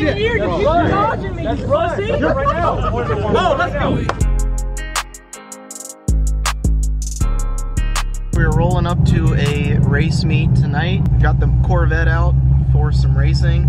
shit. You're dodging me, you pussy. Right now. Oh, let's go. We're rolling up to a race meet tonight. Got the Corvette out for some racing.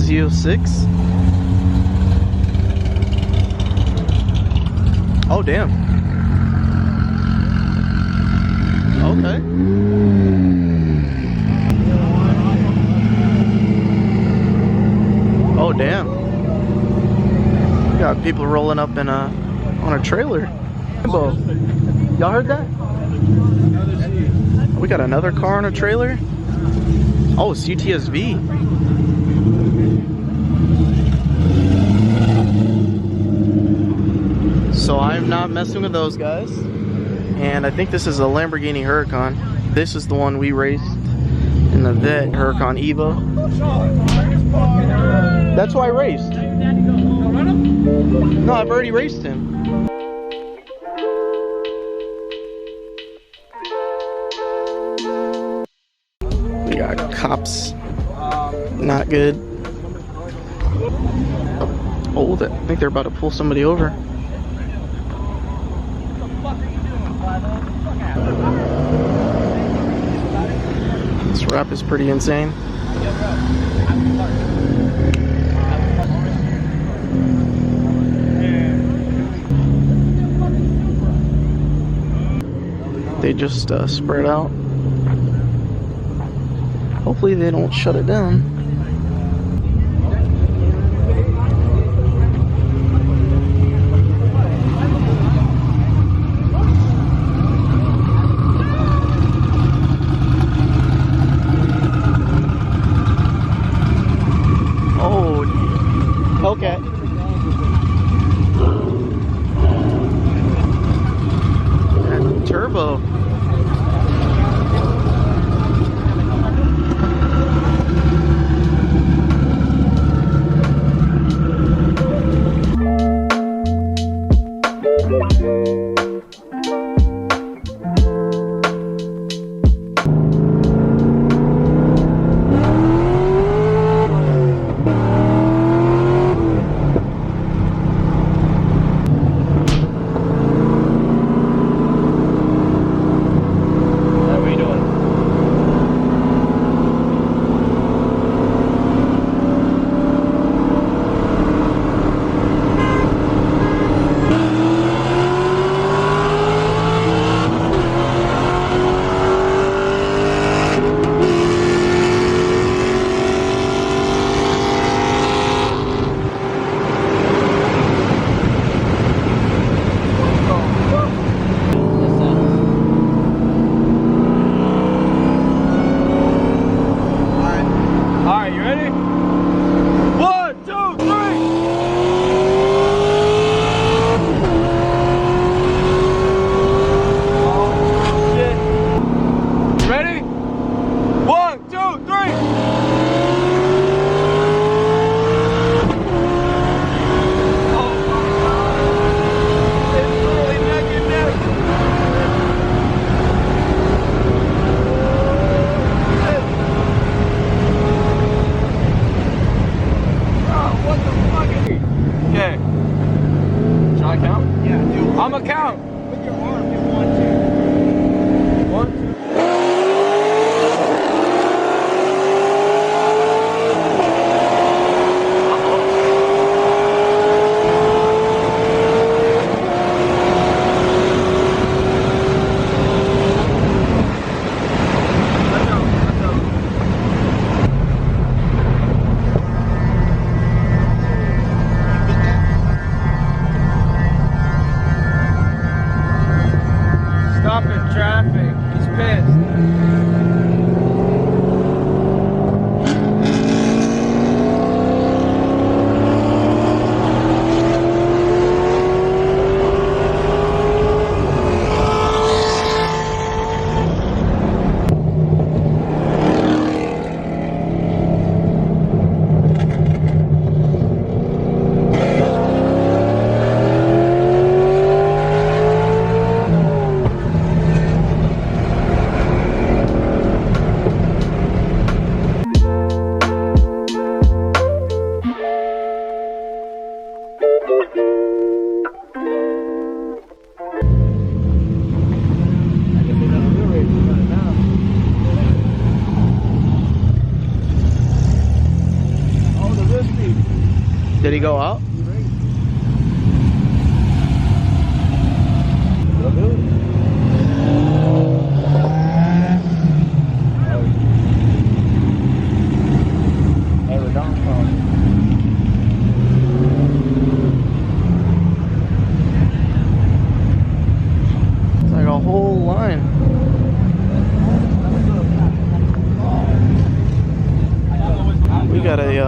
Z06. Oh damn. Okay. Oh damn. We got people rolling up in on a trailer. Y'all heard that? We got another car on a trailer. Oh, it's UTSV. So I'm not messing with those guys. And I think this is a Lamborghini Huracan. This is the one we raced in the vet Huracan Evo. That's why I raced. No, I've already raced him. We got cops. Not good. Oh, I think they're about to pull somebody over. This rap is pretty insane. They just spread out. Hopefully they don't shut it down. Okay. Turbo. I'ma count. With your arm, do 1, 2. 1, 2. Traffic. He's pissed.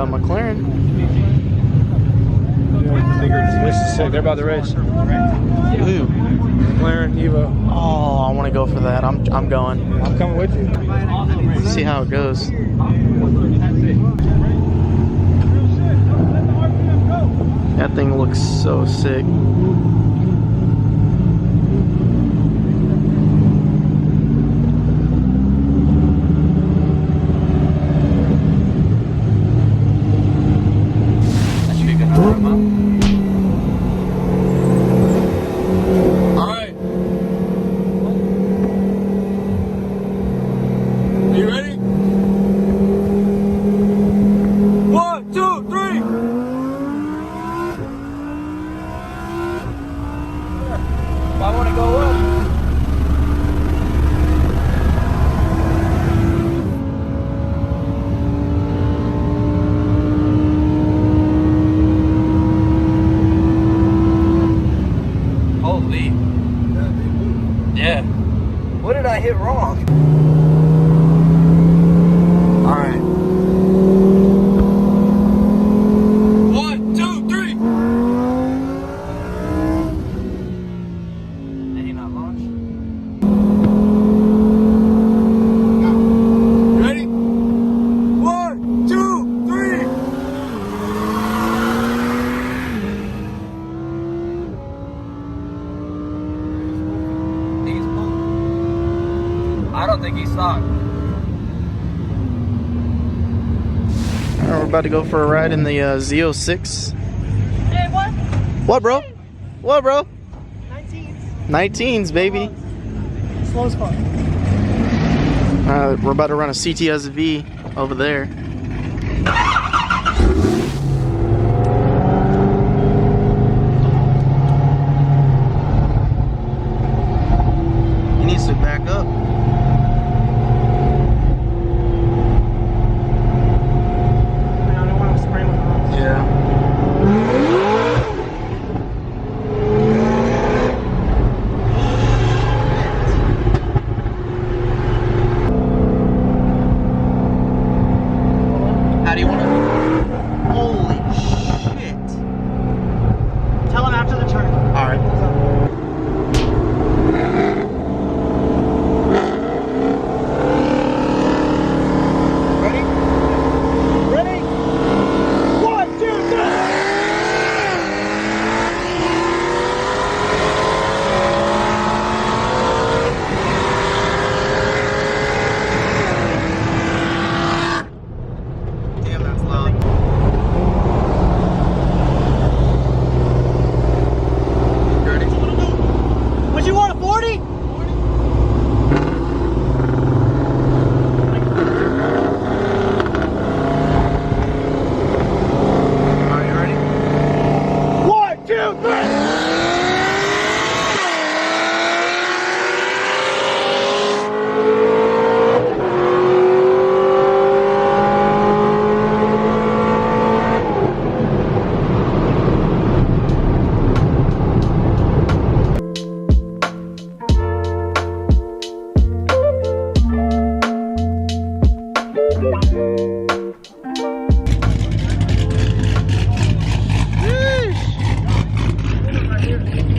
McLaren. This is sick. They're about to race. Ooh. McLaren, Evo. Oh, I want to go for that. I'm going. I'm coming with you. Let's see how it goes. That thing looks so sick. Yeah. What did I hit wrong? Alright. 1, 2, 3. Did he not launch? You ready? 1, 2, 3. I don't think he's stopped. We're about to go for a ride in the Z06. Hey, what? What, bro? What, bro? 19s. 19s, baby. Slow as fuck. We're about to run a CTSV over there. He needs to back up. How do you want to? Holy shit. Tell him after the turn. Alright. Ready? Ready? 1, 2, 3. Damn, that's loud. You ready? What you want, a 40? Are you ready? 1, 2, 3.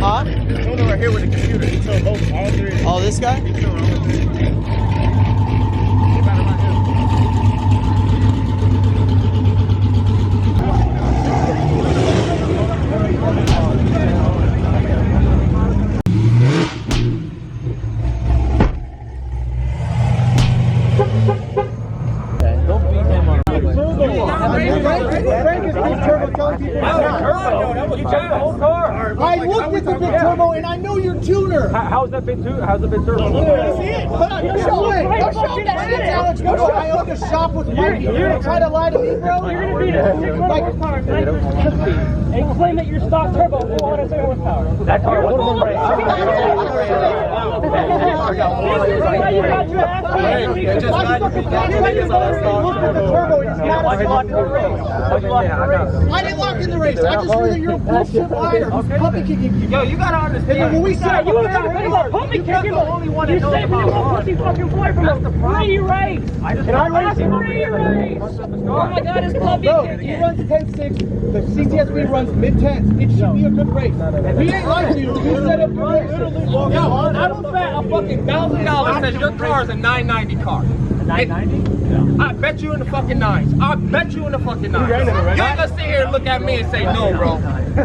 Huh? Hold right here with the computer. He told both, all three. Oh, this guy? He told all three. Get back on my hill. Don't beat him on the Frank is big turbo telling people I looked at the big turbo and I know your tuner. How's that big turbo? How's the big turbo? Go show that shit, Alex. Go show. I owned a shop with Mikey. You're gonna try to lie to me, bro? You're gonna beat it. 6 horsepower, 9 speed, and claim that your stock turbo 407 horsepower. That's our 1 brake. I didn't lock in the race. I just knew that you're a bullshit liar. Puppy kicking people. Yo, you gotta understand. When we said You were puppy kicking the only one that You knows saved me about one pussy fucking boy from a free race. Can I race him? Free race. Oh my God, it's puppy Bro, he kicking. runs 10-6. The CTSV runs mid-10s. It should be a good race. We ain't like you. We set up the race. Yo, I don't bet a fucking $1,000 that your car is a 990 car. 990? I bet you in the fucking nines. I bet you in the fucking nines. You ain't gonna sit here and look at me and say no, bro.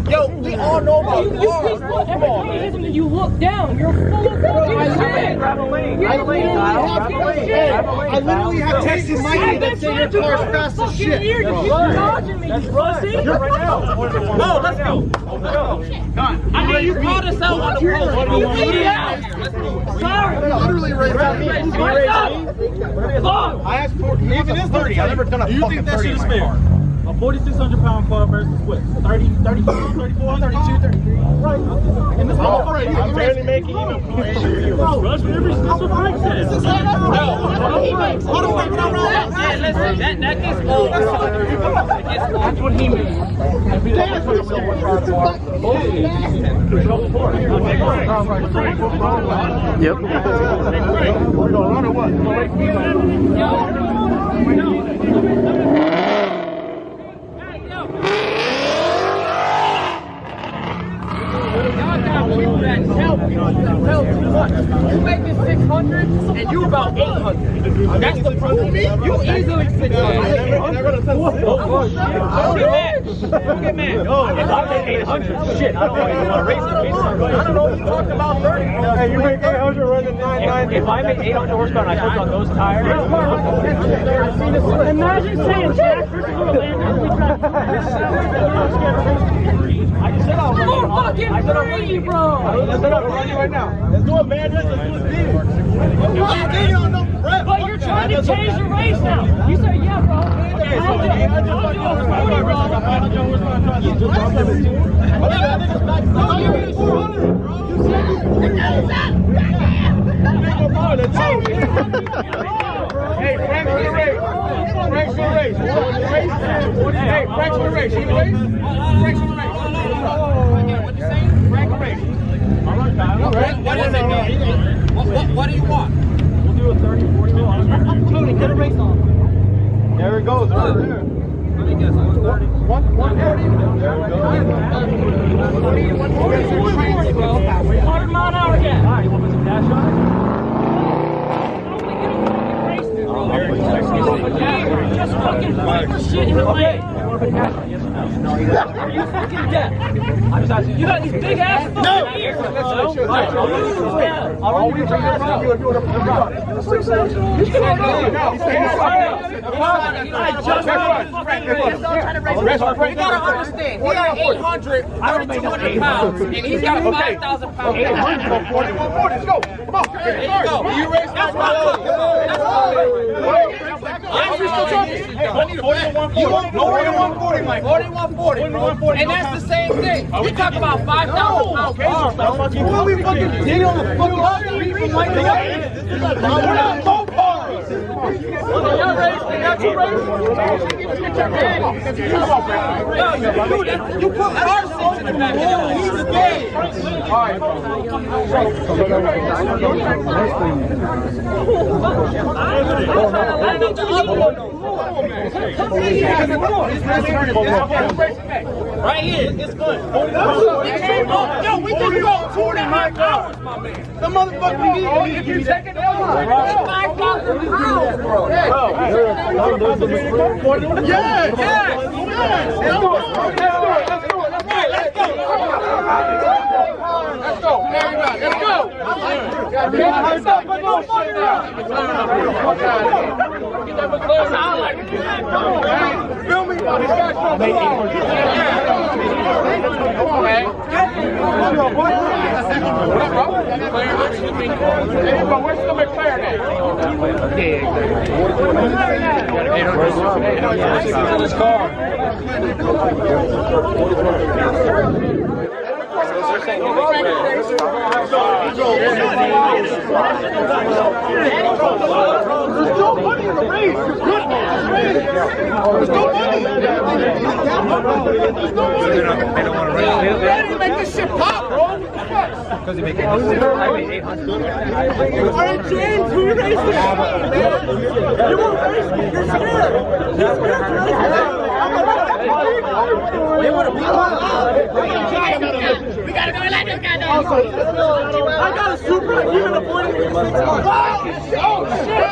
Yo, we all know about cars, bro. Every Come on, time you hit man. him, you look down. You're full of fucking shit. I literally have texted Mikey that say your car's fast as shit. You keep dodging me, you pussy. No, let's go. I mean, you called us out on the post. Sorry. Literally right about me. Fuck. I asked for even it's 30. I've never done a fucking 30 in my car. A 4,600-pound car versus what? 30, 32, 3400? 32, 33. Right. And this motherfucker, I'm barely making even. Rush for every special Frank says. Yeah, listen, that gets old. That's what he means. Yep. We're gonna run or what? People that tell too much. You make this 600 and you about 800. That's the proof. You easily 600. Don't get mad. I make 800. Shit, I don't want to race. I don't know. You talked about 30. Hey, you make 800 running 990. If I make 800 horsepower and I put on those tires, imagine saying Jack versus Orlando. I just said I'll run you. I said I'll run you, bro. I said I'll run you right now. Let's do a bad race. Let's do a speed. But you're trying to change the race now. You say, yeah, bro. I'll do Hey, Frank's gonna race. Frank's gonna race. Hey, Frank's gonna race. You gonna race? Frank's gonna race. What you saying? Frank race. What is it? What do you want? We'll do a 30, 40 mil. Tony, get a race on. There it goes. Right there. Let me guess. 130. 140. 100 mile an hour again. All right, you want me to dash on it? Just fucking fight for shit in the lane. Are you fucking deaf? I'm just asking. You got these big ass fucking ears. I'll always bring your phone. You want to put it on. You gotta understand, he got 800, 3,200 pounds, and he's got 5,000 pounds. 140. Let's go. Come on. There you go. You race that's what I need a 40 You want 140, Mike. 140, bro. And that's the same thing. We talk about 5,000 pounds. What we fucking did on the fucking street from like the we're not both cars. You put car seats in the back of the Right here, it's good. Yo, we just go 2.5 hours, my man. The motherfucker need if you take it down. 5,000 pounds, bro. Yeah. Let's go. Feel me? Come on, man. Where's the McLaren at? no money in the race. There's good money. There's no money. There's no money. Ready to make this shit pop, bro. Because he made 800. I made 800. All right, James, who you racing? You won't race me. You're scared. You're scared to race me. We gotta go like this guy does. I got a super. Even avoiding it. Oh shit!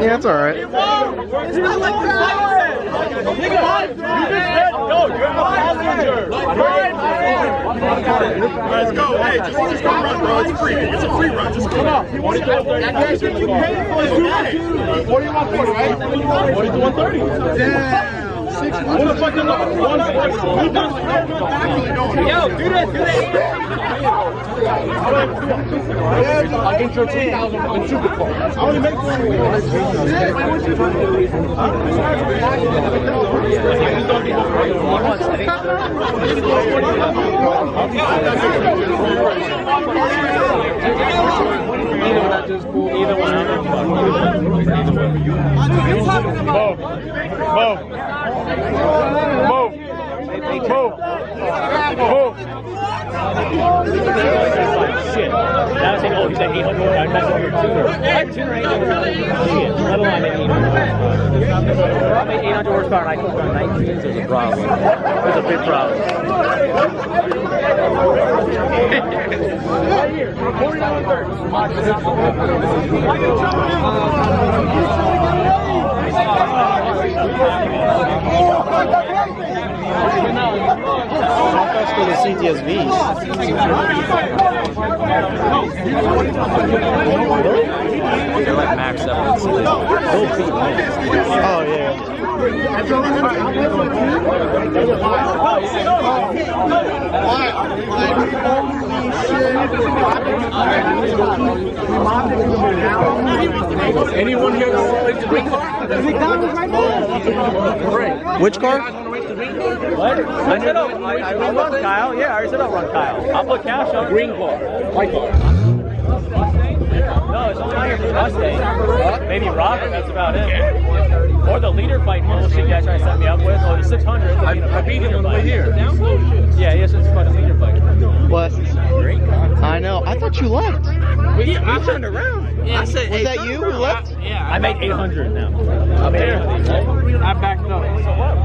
Yeah, it's all right. It's not like that. Nigga, you just said no. You're a passenger. Let's go. Hey, just go run, bro. It's free. It's a free run. Just come on. You want to go 30? Let's do it. 40 to 140, right? 40 to 130. Damn. What the fuck is up? Yo, do that. I'll get your 2,000 on Super Bowl. I only make one. Either one. Move. Shit. That was saying, oh, he's at 800. That's over tuner. Tuner ain't over shit. Let alone I made 800. I made 800 horsepower and I took on 19, so it's a problem. It's a big problem. Right here. 'How fast go the CTSVs? They're like max up. Oh yeah. Anyone here that wants to race the McDonald's right now? Which car? What? I said I'll run Kyle. Yeah, I already said I'll run Kyle. I'll put cash on green car. White car. No, it's only out here for Mustang. Maybe Robert, that's about it. Or the leader fight bullshit you guys trying to set me up with. Or the 600. I beat him on the way here. Yeah, yes, it's quite a leader fight. What? I know. I thought you left. We turned around. I said, Was that you who left? I made 800 now. I made 800. I backed up. So what?